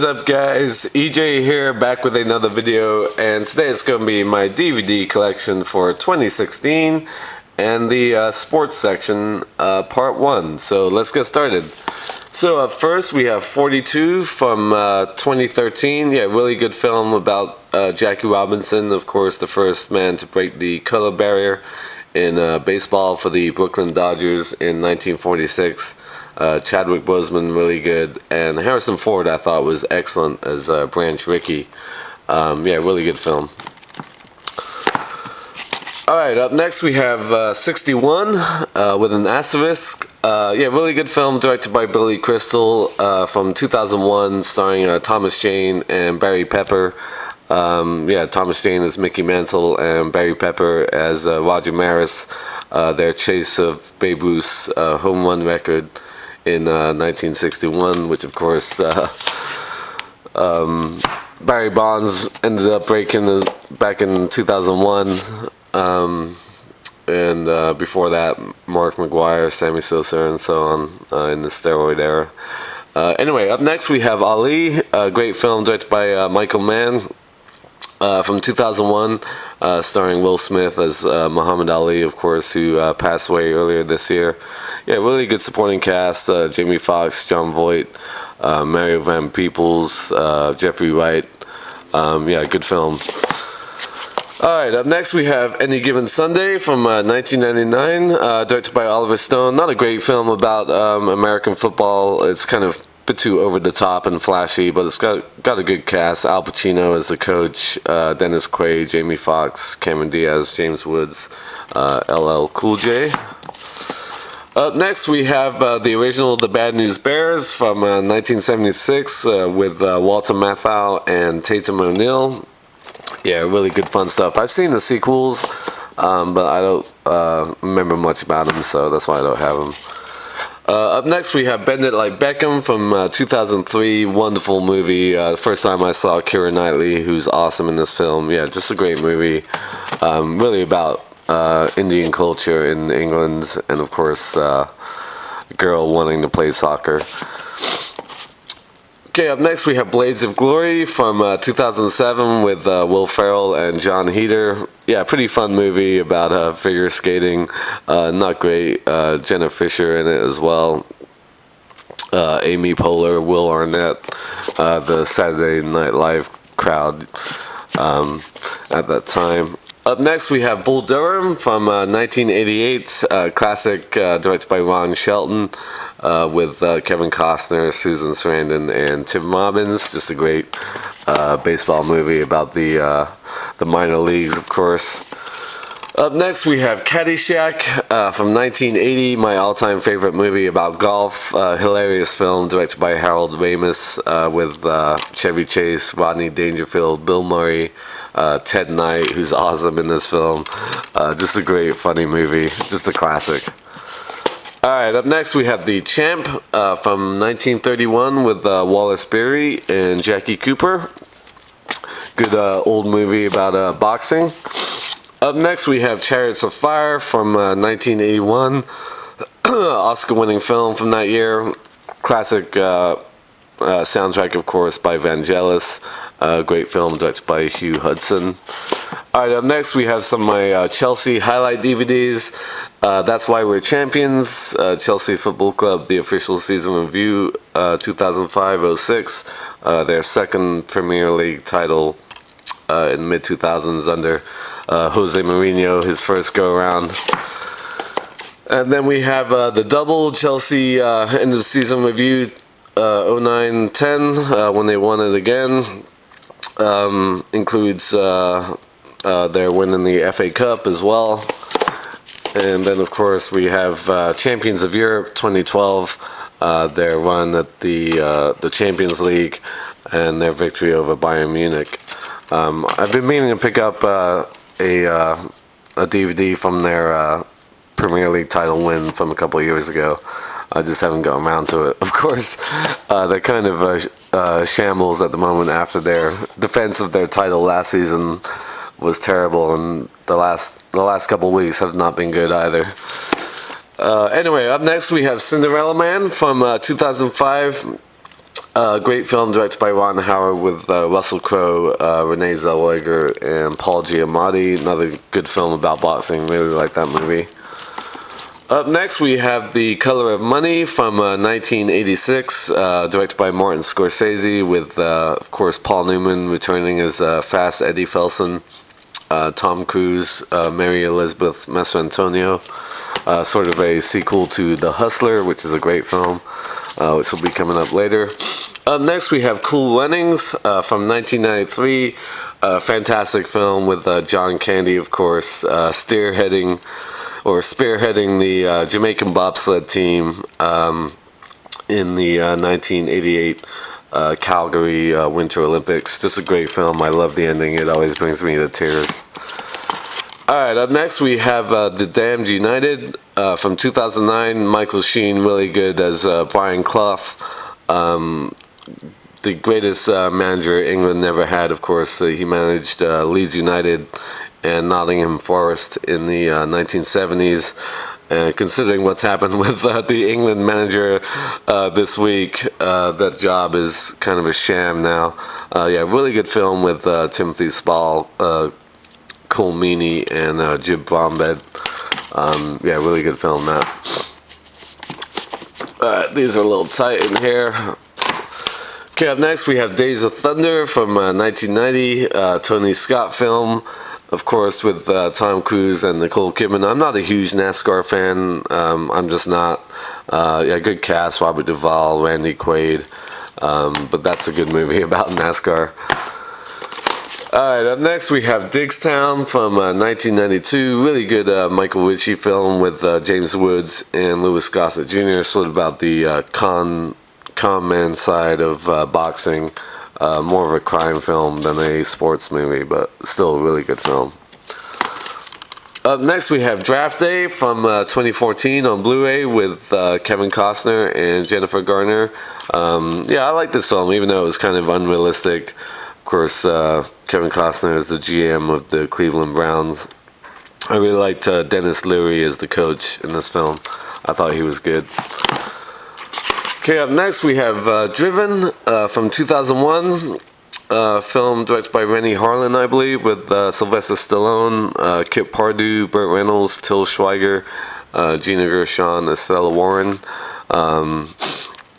is up, guys? EJ here, back with another video, and today it's going to be my DVD collection for 2016 and the sports section, part 1. So let's get started. So up first we have 42 from 2013. Yeah, really good film about Jackie Robinson, of course, the first man to break the color barrier in baseball for the Brooklyn Dodgers in 1946. Chadwick Boseman, really good, and Harrison Ford I thought was excellent as Branch Rickey. Yeah, really good film. Alright, up next we have 61 with an asterisk. Yeah, really good film directed by Billy Crystal from 2001, starring Thomas Jane and Barry Pepper. Yeah, Thomas Jane as Mickey Mantle and Barry Pepper as Roger Maris. Their chase of Babe Ruth's home run record in 1961, which of course Barry Bonds ended up breaking back in 2001, and before that Mark McGuire, Sammy Sosa, and so on in the steroid era. Anyway, up next we have Ali, a great film directed by Michael Mann. From 2001, starring Will Smith as Muhammad Ali, of course, who passed away earlier this year. Yeah, really good supporting cast: Jamie Foxx, Jon Voight, Mario Van Peebles, Jeffrey Wright. Yeah, good film. Alright, up next we have Any Given Sunday from 1999, directed by Oliver Stone. Not a great film about American football. It's kind of too over the top and flashy, but it's got a good cast. Al Pacino as the coach, Dennis Quaid, Jamie Foxx, Cameron Diaz, James Woods, LL Cool J. Up next we have the original The Bad News Bears from 1976 with Walter Matthau and Tatum O'Neal. Yeah, really good fun stuff. I've seen the sequels, but I don't remember much about them, so that's why I don't have them. Up next we have Bend It Like Beckham from 2003, wonderful movie. First time I saw Keira Knightley, who's awesome in this film. Yeah, just a great movie. Really about Indian culture in England, and of course a girl wanting to play soccer. Okay, up next we have Blades of Glory from 2007 with Will Ferrell and John Heder. Yeah, pretty fun movie about figure skating. Not great. Jenna Fisher in it as well. Amy Poehler, Will Arnett, the Saturday Night Live crowd at that time. Up next we have Bull Durham from 1988, classic directed by Ron Shelton. With Kevin Costner, Susan Sarandon, and Tim Robbins. Just a great baseball movie about the minor leagues, of course. Up next we have Caddyshack from 1980, my all-time favorite movie about golf. Hilarious film directed by Harold Ramis with Chevy Chase, Rodney Dangerfield, Bill Murray, Ted Knight, who's awesome in this film. Just a great, funny movie. Just a classic. Alright, up next we have The Champ from 1931 with Wallace Beery and Jackie Cooper. Good old movie about boxing. Up next we have Chariots of Fire from 1981. Oscar-winning film from that year. Classic soundtrack, of course, by Vangelis. Great film directed by Hugh Hudson. Alright, up next we have some of my Chelsea highlight DVDs. That's Why We're Champions, Chelsea Football Club, the official season review, 2005-06, their second Premier League title in the mid-2000s under Jose Mourinho, his first go-around. And then we have the double Chelsea end of season review, 09-10, when they won it again. Includes their win in the FA Cup as well. And then, of course, we have Champions of Europe 2012, their run at the Champions League, and their victory over Bayern Munich. I've been meaning to pick up a DVD from their Premier League title win from a couple of years ago. I just haven't gotten around to it. Of course, they're kind of shambles at the moment after their defense of their title last season was terrible, and the last couple of weeks have not been good either. Anyway, up next we have Cinderella Man from 2005. Great film directed by Ron Howard with Russell Crowe, Renee Zellweger, and Paul Giamatti. Another good film about boxing. Really like that movie. Up next, we have The Color of Money from 1986, directed by Martin Scorsese, with, of course, Paul Newman returning as Fast Eddie Felson, Tom Cruise, Mary Elizabeth Mastrantonio, sort of a sequel to The Hustler, which is a great film, which will be coming up later. Up next, we have Cool Runnings from 1993, a fantastic film with John Candy, of course, spearheading the Jamaican bobsled team in the 1988 Calgary Winter Olympics. Just a great film. I love the ending. It always brings me to tears. Alright, up next we have The Damned United from 2009. Michael Sheen, really good as Brian Clough. The greatest manager England never had, of course. He managed Leeds United and Nottingham Forest in the 1970s. And considering what's happened with the England manager this week, that job is kind of a sham now. Yeah, really good film with Timothy Spall, Cole Meany, and Jib Brombed. Yeah, really good film, that. These are a little tight in here. Okay, up next we have Days of Thunder from 1990, Tony Scott film. Of course, with Tom Cruise and Nicole Kidman. I'm not a huge NASCAR fan. I'm just not. Yeah, good cast: Robert Duvall, Randy Quaid. But that's a good movie about NASCAR. Alright, up next we have Digstown from 1992. Really good Michael Ritchie film with James Woods and Louis Gossett Jr. Sort of about the con man side of boxing. More of a crime film than a sports movie, but still a really good film. Up next we have Draft Day from 2014 on Blu-ray with Kevin Costner and Jennifer Garner. Yeah, I like this film, even though it was kind of unrealistic. Of course, Kevin Costner is the GM of the Cleveland Browns. I really liked Dennis Leary as the coach in this film. I thought he was good. Okay, up next we have Driven from 2001, film directed by Rennie Harlan, I believe, with Sylvester Stallone, Kip Pardue, Burt Reynolds, Till Schweiger, Gina Gershon, Estella Warren.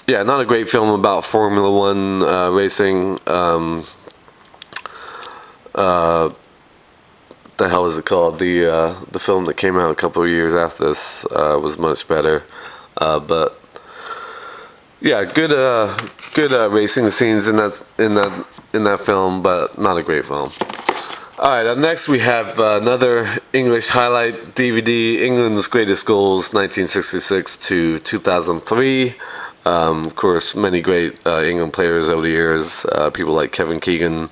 Yeah, not a great film about Formula One racing. The hell is it called? The film that came out a couple of years after this was much better, but. Yeah, good racing scenes in that film, but not a great film. All right, up next we have another English highlight DVD, England's Greatest Goals, 1966 to 2003. Of course, many great England players over the years. People like Kevin Keegan,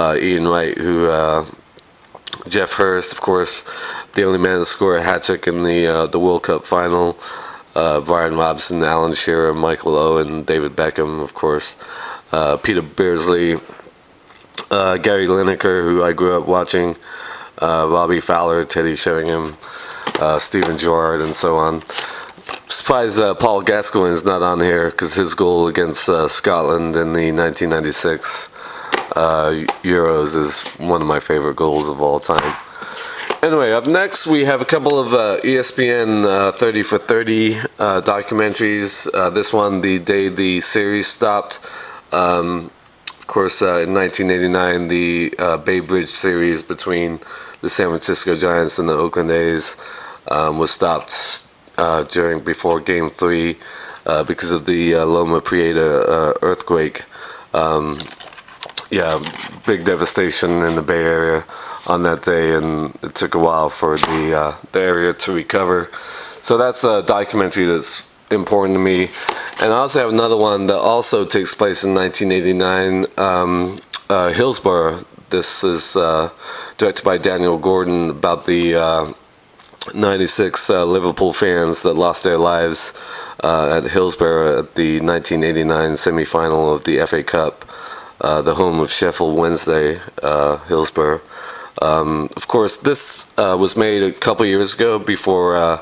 Ian Wright, Jeff Hurst, of course, the only man to score a hat trick in the World Cup final. Brian Robson, Alan Shearer, Michael Owen, David Beckham, of course, Peter Beardsley, Gary Lineker, who I grew up watching, Robbie Fowler, Teddy Sheringham, Stephen Gerrard, and so on. Surprised Paul Gascoigne is not on here because his goal against Scotland in the 1996 Euros is one of my favorite goals of all time. Anyway, up next we have a couple of ESPN 30 for 30 documentaries. This one, The Day the Series Stopped. Of course, in 1989, the Bay Bridge series between the San Francisco Giants and the Oakland A's was stopped before Game 3 because of the Loma Prieta earthquake. Yeah, big devastation in the Bay Area on that day, and it took a while for the area to recover. So that's a documentary that's important to me. And I also have another one that also takes place in 1989, Hillsborough. This is directed by Daniel Gordon, about the 96 Liverpool fans that lost their lives at Hillsborough at the 1989 semi-final of the FA Cup. The home of Sheffield Wednesday, Hillsborough. Of course, this was made a couple years ago before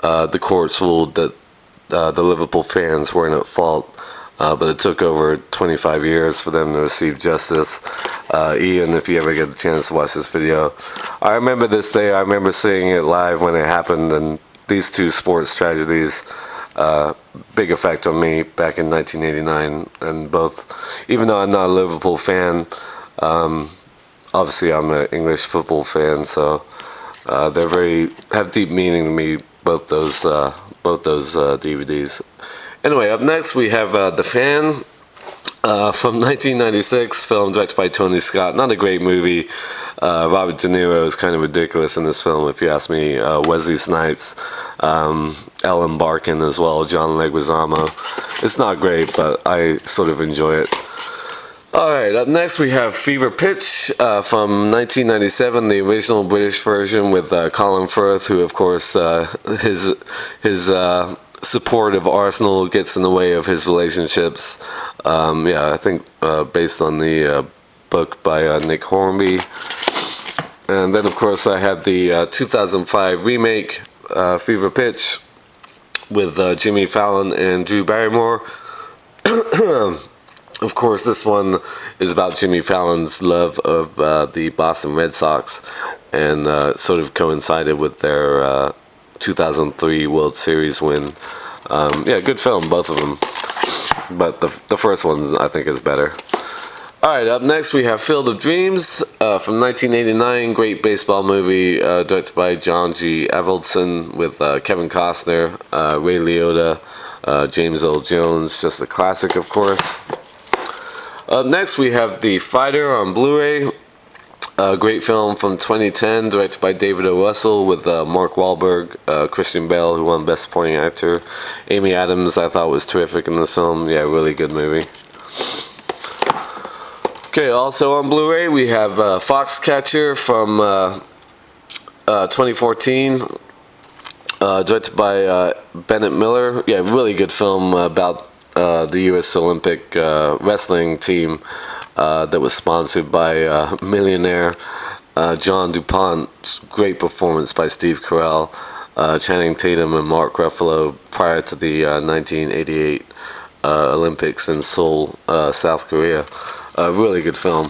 the courts ruled that the Liverpool fans weren't at fault but it took over 25 years for them to receive justice. Ian, if you ever get a chance to watch this video, I remember this day. I remember seeing it live when it happened, and these two sports tragedies, big effect on me back in 1989. And both, even though I'm not a Liverpool fan, obviously I'm an English football fan, so they're have deep meaning to me. Both those DVDs. Anyway, up next we have The Fan, from 1996, film directed by Tony Scott. Not a great movie. Robert De Niro is kind of ridiculous in this film, if you ask me. Wesley Snipes, Ellen Barkin as well, John Leguizamo. It's not great, but I sort of enjoy it. Alright, up next we have Fever Pitch, from 1997, the original British version with Colin Firth, who of course his support of Arsenal gets in the way of his relationships. I think based on the book by Nick Hornby. And then of course I have the 2005 remake, Fever Pitch, with Jimmy Fallon and Drew Barrymore. Of course, this one is about Jimmy Fallon's love of the Boston Red Sox, and sort of coincided with their 2003 World Series win. Good film, both of them. But the first one, I think, is better. Alright, up next we have Field of Dreams, from 1989. Great baseball movie, directed by John G. Avildsen, with Kevin Costner, Ray Liotta, James Earl Jones. Just a classic, of course. Up next we have The Fighter on Blu-ray. A great film from 2010, directed by David O. Russell, with Mark Wahlberg, Christian Bale, who won Best Supporting Actor. Amy Adams, I thought, was terrific in this film. Yeah, really good movie. Okay, also on Blu-ray we have Foxcatcher from 2014, directed by Bennett Miller. Yeah, really good film about the U.S. Olympic wrestling team that was sponsored by millionaire John DuPont. Great performance by Steve Carell, Channing Tatum, and Mark Ruffalo prior to the 1988 Olympics in Seoul, South Korea. Really good film.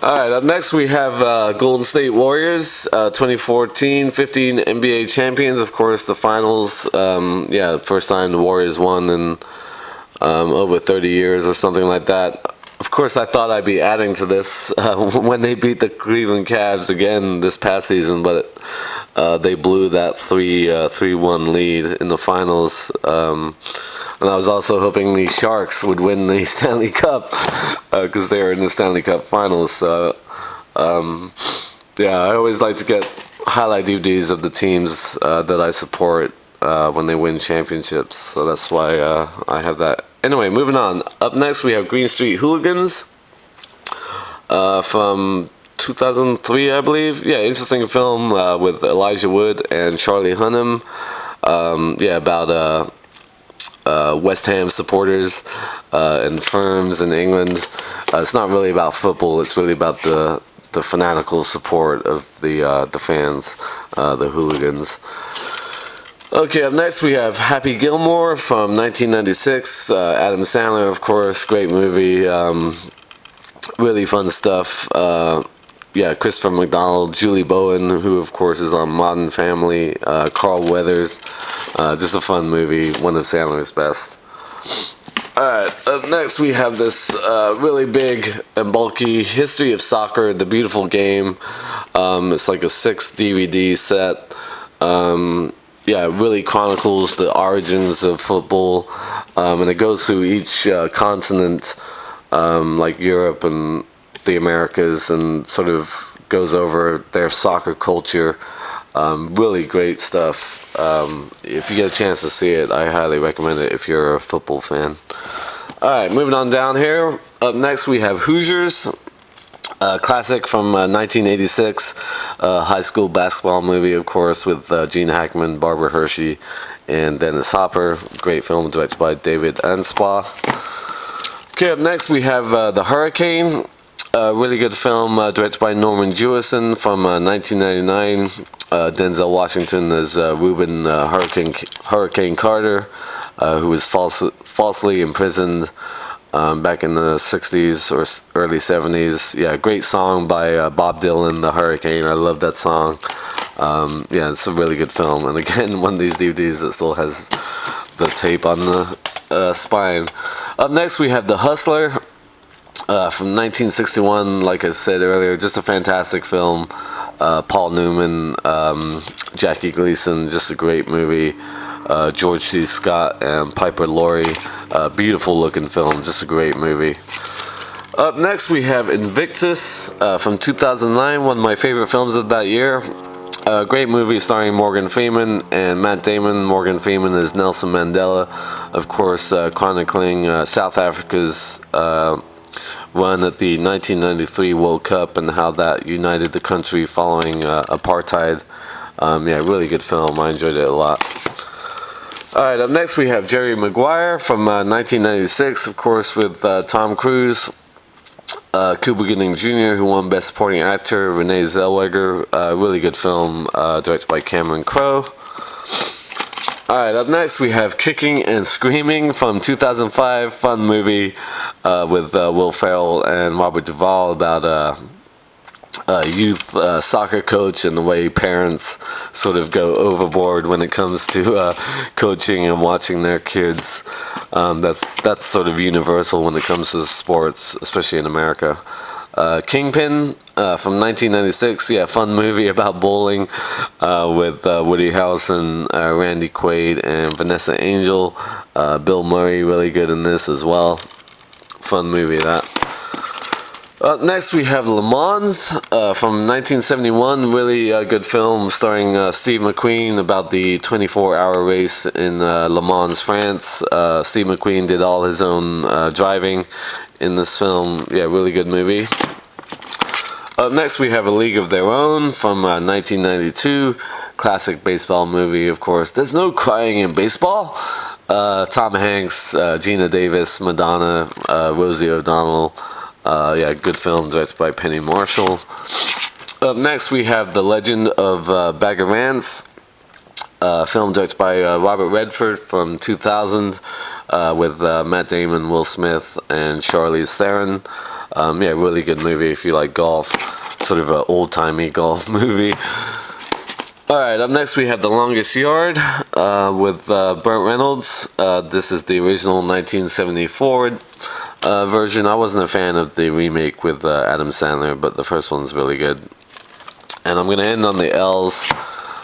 Alright, up next we have Golden State Warriors, 2014, 15 NBA champions. Of course, the finals. First time the Warriors won in over 30 years or something like that. Of course, I thought I'd be adding to this when they beat the Cleveland Cavs again this past season, but they blew that 3-1 lead in the finals. And I was also hoping the Sharks would win the Stanley Cup, because they were in the Stanley Cup finals. So, I always like to get highlight DVDs of the teams that I support when they win championships. So that's why I have that. Anyway, moving on. Up next we have Green Street Hooligans, from 2003, I believe. Yeah, interesting film with Elijah Wood and Charlie Hunnam. About West Ham supporters and firms in England. It's not really about football. It's really about the fanatical support of the fans, the hooligans. Okay, up next we have Happy Gilmore from 1996. Adam Sandler, of course, great movie. Really fun stuff. Christopher McDonald, Julie Bowen, who of course is on Modern Family, Carl Weathers. Just a fun movie, one of Sandler's best. Alright, up next we have this really big and bulky History of Soccer, The Beautiful Game. It's like a 6 DVD set. It really chronicles the origins of football, and it goes through each continent, like Europe and the Americas, and sort of goes over their soccer culture. Really great stuff. If you get a chance to see it, I highly recommend it if you're a football fan. Alright, moving on down here. Up next we have Hoosiers, classic from 1986, high school basketball movie, of course, with Gene Hackman, Barbara Hershey, and Dennis Hopper. Great film directed by David Anspaugh. Okay, up next we have The Hurricane. Really good film directed by Norman Jewison from 1999. Denzel Washington as Reuben Hurricane Carter. who was falsely imprisoned back in the 60s or early 70s. Yeah, great song by Bob Dylan, The Hurricane. I love that song. Yeah, it's a really good film. And again, one of these DVDs that still has the tape on the spine. Up next, we have The Hustler from 1961. Like I said earlier, just a fantastic film. Paul Newman, Jackie Gleason, just a great movie. George C. Scott and Piper Laurie, beautiful looking film, just a great movie. Up next we have Invictus from 2009, one of my favorite films of that year. Great movie starring Morgan Freeman and Matt Damon. Morgan Freeman is Nelson Mandela, of course, chronicling South Africa's run at the 1993 World Cup and how that united the country following apartheid. Yeah, really good film. I enjoyed it a lot. Alright, up next we have Jerry Maguire from 1996, of course, with Tom Cruise, Cuba Gooding Jr., who won Best Supporting Actor, Renee Zellweger. Really good film, directed by Cameron Crowe. Alright, up next we have Kicking and Screaming from 2005, fun movie with Will Ferrell and Robert Duvall about youth soccer coach and the way parents sort of go overboard when it comes to coaching and watching their kids. That's sort of universal when it comes to sports, especially in America. Kingpin from 1996, yeah, fun movie about bowling with Woody Harrelson, Randy Quaid, and Vanessa Angel. Bill Murray, really good in this as well. Fun movie, that. Next we have Le Mans from 1971, really good film starring Steve McQueen about the 24-hour race in Le Mans, France. Steve McQueen did all his own driving in this film. Yeah, really good movie. Up next we have A League of Their Own from 1992, classic baseball movie, of course. There's no crying in baseball. Tom Hanks, Gina Davis, Madonna, Rosie O'Donnell. Yeah, good film directed by Penny Marshall. Up next we have The Legend of Bagger Vance, film directed by Robert Redford from 2000 with Matt Damon, Will Smith, and Charlize Theron. Yeah, really good movie if you like golf, sort of an old-timey golf movie. Alright, up next we have The Longest Yard with Burt Reynolds. This is the original 1974 version. I wasn't a fan of the remake with Adam Sandler, but the first one's really good. And I'm going to end on the L's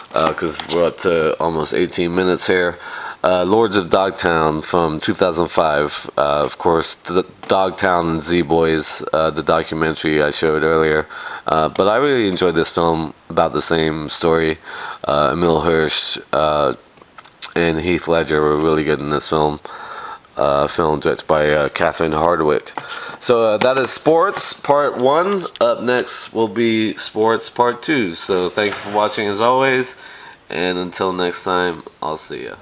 because we're up to almost 18 minutes here. Lords of Dogtown from 2005. Of course, the Dogtown and Z-Boys, the documentary I showed earlier. But I really enjoyed this film, about the same story. Emile Hirsch and Heath Ledger were really good in this film. Film directed by Catherine Hardwicke. So that is sports part 1. Up next will be sports part 2. So thank you for watching as always, and until next time, I'll see you.